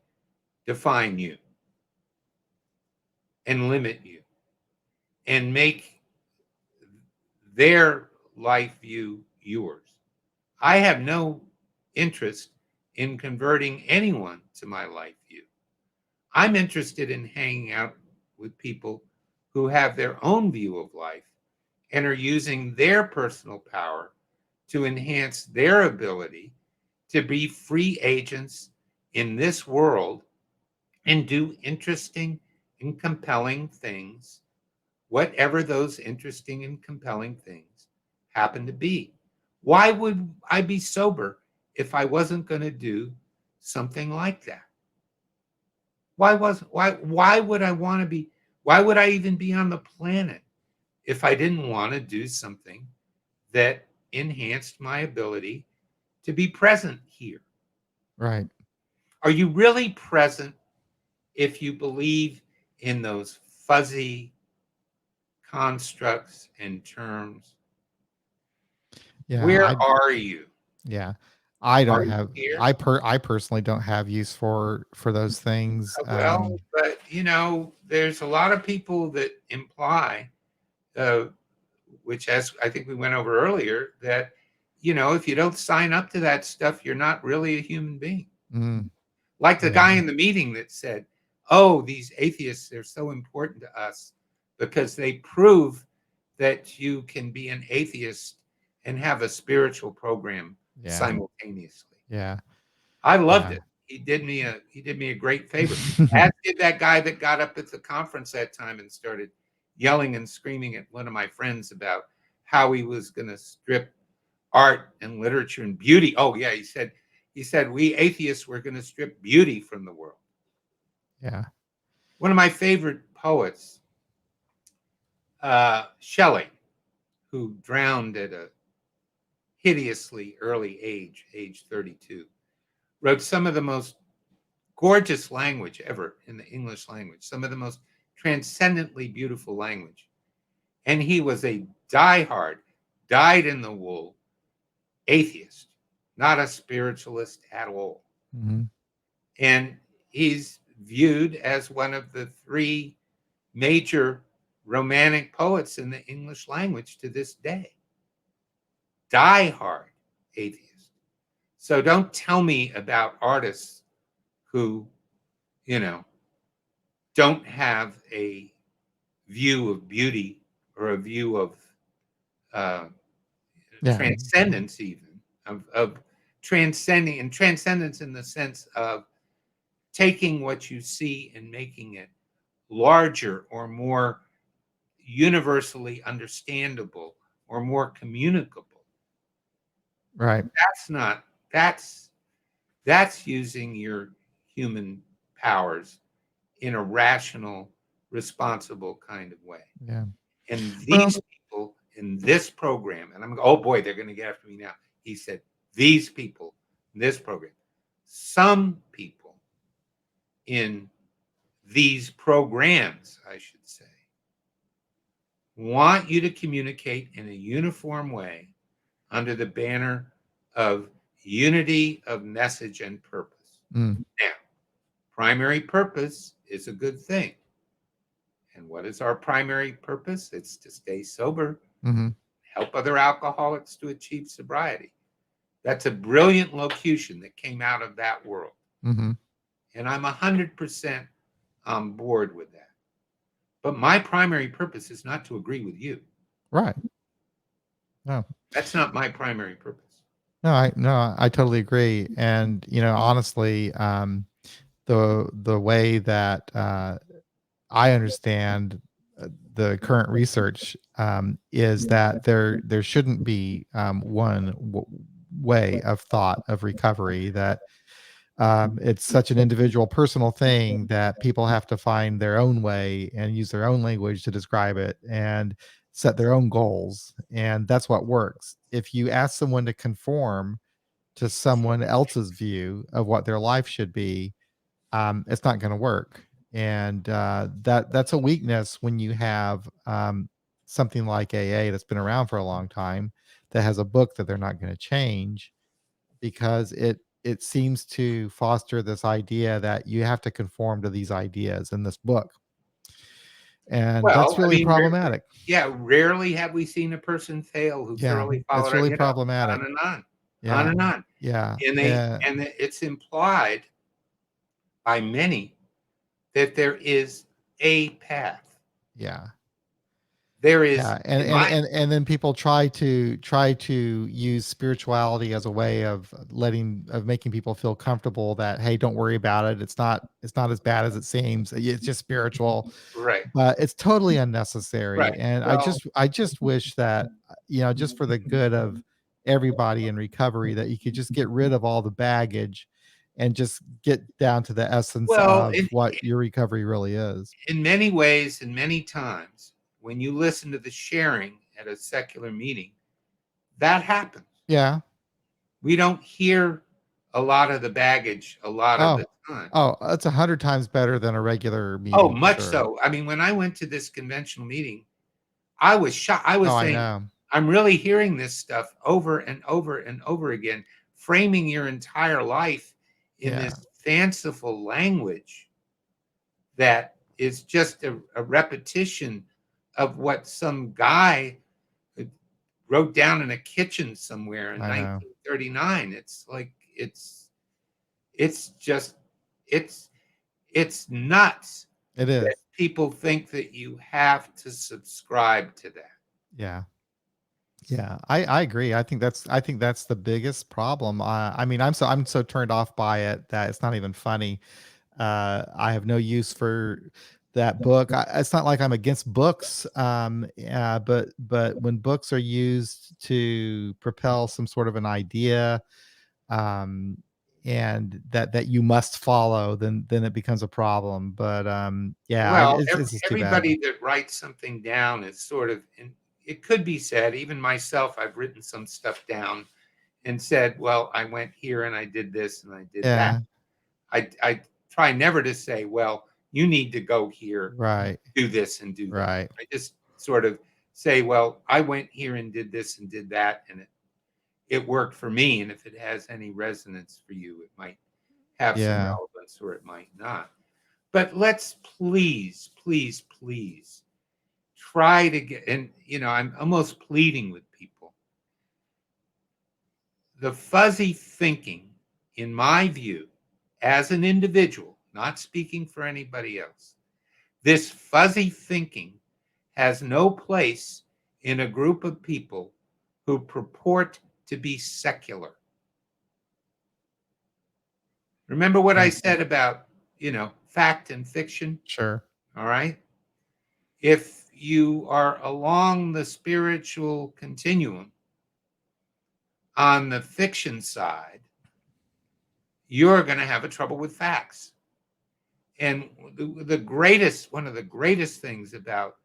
you and limit you and make their life view yours. I have no interest in converting anyone to my life view. I'm interested in hanging out with people who have their own view of life and are using their personal power to enhance their ability to be free agents in this world and do interesting and compelling things, whatever those interesting and compelling things happen to be. Why would I be sober if I wasn't going to do something like that? Why would I want to be why would I even be on the planet if I didn't want to do something that enhanced my ability to be present here? Right. Are you really present if you believe in those fuzzy constructs and terms? Yeah. Where are you? Yeah. I Are don't you have. here? I personally don't have use for those things. Well, but there's a lot of people that imply, uh, which as I think we went over earlier, that if you don't sign up to that stuff, you're not really a human being. Mm, Like the yeah. guy in the meeting that said, "Oh, these atheists, they're so important to us because they prove that you can be an atheist and have a spiritual program Yeah. simultaneously." Yeah. I loved Yeah. it. He did me a great favor. As did that guy that got up at the conference that time and started yelling and screaming at one of my friends about how he was going to strip art and literature and beauty. Oh yeah, he said we atheists were going to strip beauty from the world. Yeah. One of my favorite poets, Shelley, who drowned at a hideously early age 32, wrote some of the most gorgeous language ever in the English language, some of the most transcendently beautiful language. And he was a diehard, dyed in the wool atheist, not a spiritualist at all. Hmm. And he's viewed as one of the three major romantic poets in the English language to this day. Diehard atheist. So don't tell me about artists who, you know, don't have a view of beauty or a view of uh, Yeah. transcendence, even of transcending, and transcendence in the sense of taking what you see and making it larger or more universally understandable or more communicable. Right. That's not that's using your human powers in a rational, responsible kind of way. Yeah. And Well, these people in this program, and I'm going, oh boy, they're going to get after me now. He said, these people in this program, some people in these programs, I should say, want you to communicate in a uniform way under the banner of unity of message and purpose. mm, Now, primary purpose is a good thing. And what is our primary purpose? It's to stay sober, hmm. help other alcoholics to achieve sobriety. That's a brilliant locution that came out of that world. Hmm. And I'm 100% on board with that. But my primary purpose is not to agree with you. Right. No. That's not my primary purpose. No, I totally agree. And honestly, the way that I understand the current research is that there shouldn't be one way of thought of recovery. That it's such an individual, personal thing that people have to find their own way and use their own language to describe it and set their own goals. And that's what works. If you ask someone to conform to someone else's view of what their life should be, it's not going to work. And that's a weakness when you have something like AA that's been around for a long time that has a book that they're not going to change because it seems to foster this idea that you have to conform to these ideas in this book, and that's Well, I really mean, problematic. yeah, rarely have we seen a person fail who Yeah, thoroughly it's followed it, really problematic. on and on, on Yeah, and on. yeah, And it's implied by many that there is a path. yeah. There is, Yeah, and in and my and and then people try to use spirituality as a way of making people feel comfortable that, hey, don't worry about it. It's not as bad as it seems. It's just spiritual, right, but it's totally unnecessary. right. And I Well, just I just wish that just for the good of everybody in recovery, that you could just get rid of all the baggage and just get down to the essence well, of what your recovery really is. in many ways and many times, when you listen to the sharing at a secular meeting, that happens. Yeah. We don't hear a lot of the baggage a lot of Oh, the time. oh, that's 100 times better than a regular Oh, meeting for much sure. so. I mean, when I went to this conventional meeting, I was shocked. I Oh, was I saying, know. I'm really hearing this stuff over and over and over again, framing your entire life in Yeah, this fanciful language that is just a repetition of what some guy wrote down in a kitchen somewhere in I know. 1939. It's like it's just it's it's nuts It that is. people think that you have to subscribe to that. Yeah. Yeah, I agree. I think that's the biggest problem. I mean, I'm so turned off by it that it's not even funny. I have no use for that book. It's not like I'm against books, but when books are used to propel some sort of an idea, um, and that you must follow, then it becomes a problem. But yeah, Well, it's just too bad. everybody that writes something down is sort of, and it could be said, even myself, I've written some stuff down and said, well, I went here and I did this and I did that. Yeah, I try never to say, well, you need to go here, right, do this and do that. right. I just sort of say, well, I went here and did this and did that, and it worked for me. And if it has any resonance for you, it might have some Yeah, relevance or it might not. But let's please, please, please try to get, and I'm almost pleading with people. The fuzzy thinking, in my view, as an individual, not speaking for anybody else, this fuzzy thinking has no place in a group of people who purport to be secular. Remember what I yeah, said about, fact and fiction? sure. All right. If you are along the spiritual continuum on the fiction side, you're going to have a trouble with facts. And one of the greatest things about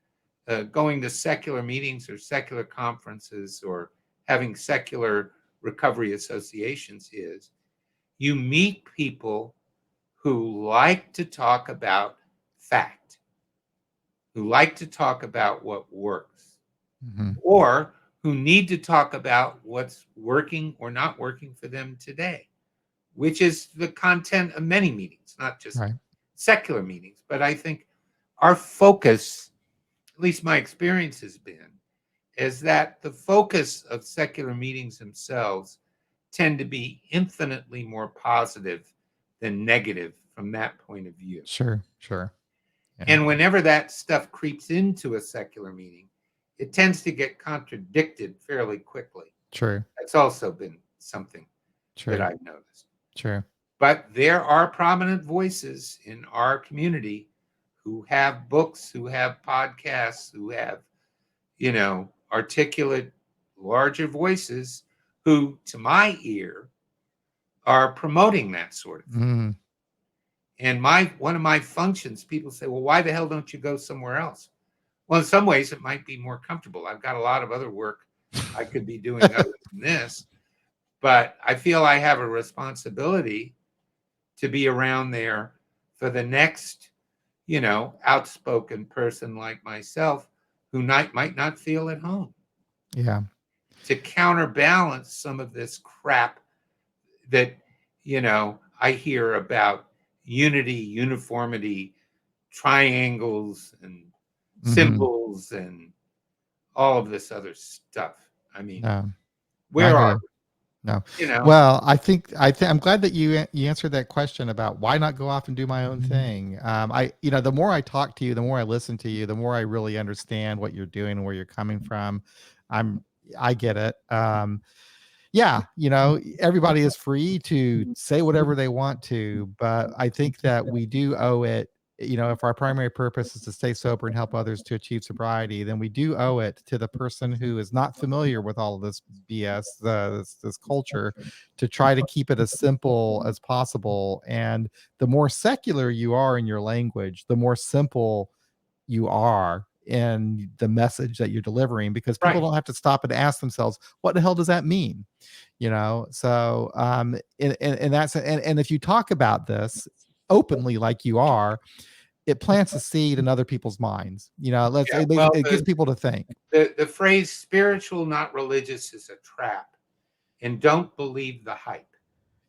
going to secular meetings or secular conferences or having secular recovery associations is you meet people who like to talk about fact, who like to talk about what works, Mhm. or who need to talk about what's working or not working for them today, which is the content of many meetings, not just Right. secular meetings. But I think our focus, at least my experience has been, is that the focus of secular meetings themselves tend to be infinitely more positive than negative from that point of view. Sure, sure. Yeah, And whenever that stuff creeps into a secular meeting, it tends to get contradicted fairly quickly. true, That's also been something that true, I've noticed. true. But there are prominent voices in our community who have books, who have podcasts, who have, articulate, larger voices who, to my ear, are promoting that sort of thing. Mhm. And one of my functions, people say, well, why the hell don't you go somewhere else? Well, in some ways, it might be more comfortable. I've got a lot of other work I could be doing other than this, but I feel I have a responsibility to be around there for the next, outspoken person like myself who might not feel at home, Yeah. to counterbalance some of this crap that, I hear about unity, uniformity, triangles and Mhm. symbols and all of this other stuff. I mean, No, I where hear are you. No. we? You know, Well, I'm glad that you answered that question about why not go off and do my own thing. The more I talk to you, the more I listen to you, the more I really understand what you're doing and where you're coming from. I'm I get it. Yeah, everybody is free to say whatever they want to, but I think that we do owe it, if our primary purpose is to stay sober and help others to achieve sobriety, then we do owe it to the person who is not familiar with all of this BS, this culture, to try to keep it as simple as possible. And the more secular you are in your language, the more simple you are in the message that you're delivering, because people right. don't have to stop and ask themselves, what the hell does that mean? So and that's and if you talk about this openly like you are, it plants a seed in other people's minds. Yeah. Well, It gets people to think. the phrase spiritual, not religious, is a trap. And don't believe the hype.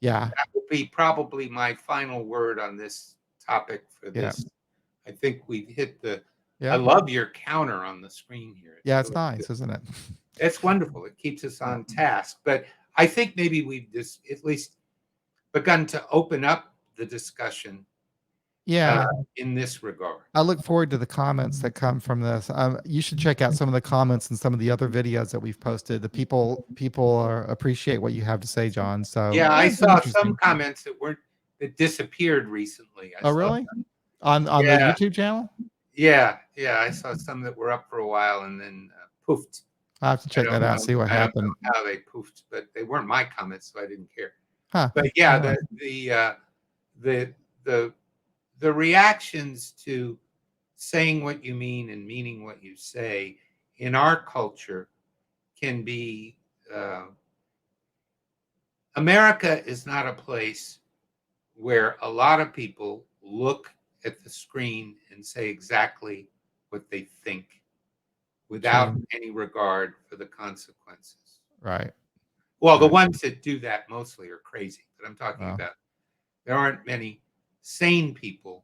Yeah, That will be probably my final word on this topic for yeah, this. I think we've hit the I Yeah. love your counter on the screen here. It's Yeah, it's really good. nice, isn't it? It's wonderful. It keeps us Yeah. on task. But I think maybe we've just at least begun to open up the discussion uh, Yeah. in this regard. I look forward to the comments that come from this. You should check out some of the comments and some of the other videos that we've posted. The people appreciate what you have to say, John. So Yeah, I yeah, it's been saw some interesting. comments that disappeared recently. I Oh, saw really? some. On the Yeah, YouTube channel? yeah. I saw some that were up for a while and then poofed. I have to check that out. See what I don't know happened. how they poofed, but they weren't my comments, so I didn't care. Huh? But I yeah, don't know. the the the reactions to saying what you mean and meaning what you say in our culture can be. America is not a place where a lot of people look at the screen and say exactly what they think without True. any regard for the consequences. Right. Well, the Right. ones that do that mostly are crazy, but I'm talking Well. about there aren't many sane people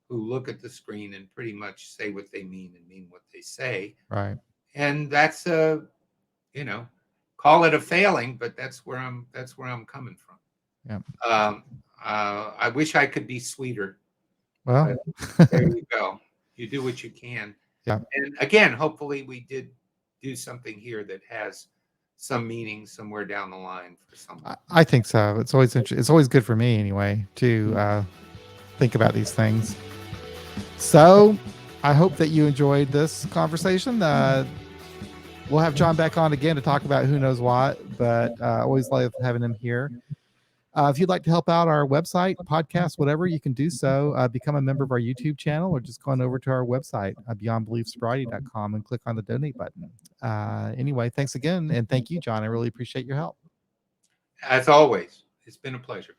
who look at the screen and pretty much say what they mean and mean what they say. Right. And that's you know, call it a failing, but that's where I'm coming from. Yeah. Um, I wish I could be sweeter, Well. but there you go. You do what you can. Yeah. And again, hopefully we did do something here that has some meaning somewhere down the line for someone. I think so. It's always it's always good for me anyway to think about these things. So I hope that you enjoyed this conversation. We'll have John back on again to talk about who knows what, but always love having him here. If you'd like to help out our website, podcast, whatever, you can do so. Become a member of our YouTube channel or just go on over to our website, beyondbeliefsobriety.com, and click on the donate button. Anyway, thanks again. And thank you, John. I really appreciate your help. As always, it's been a pleasure.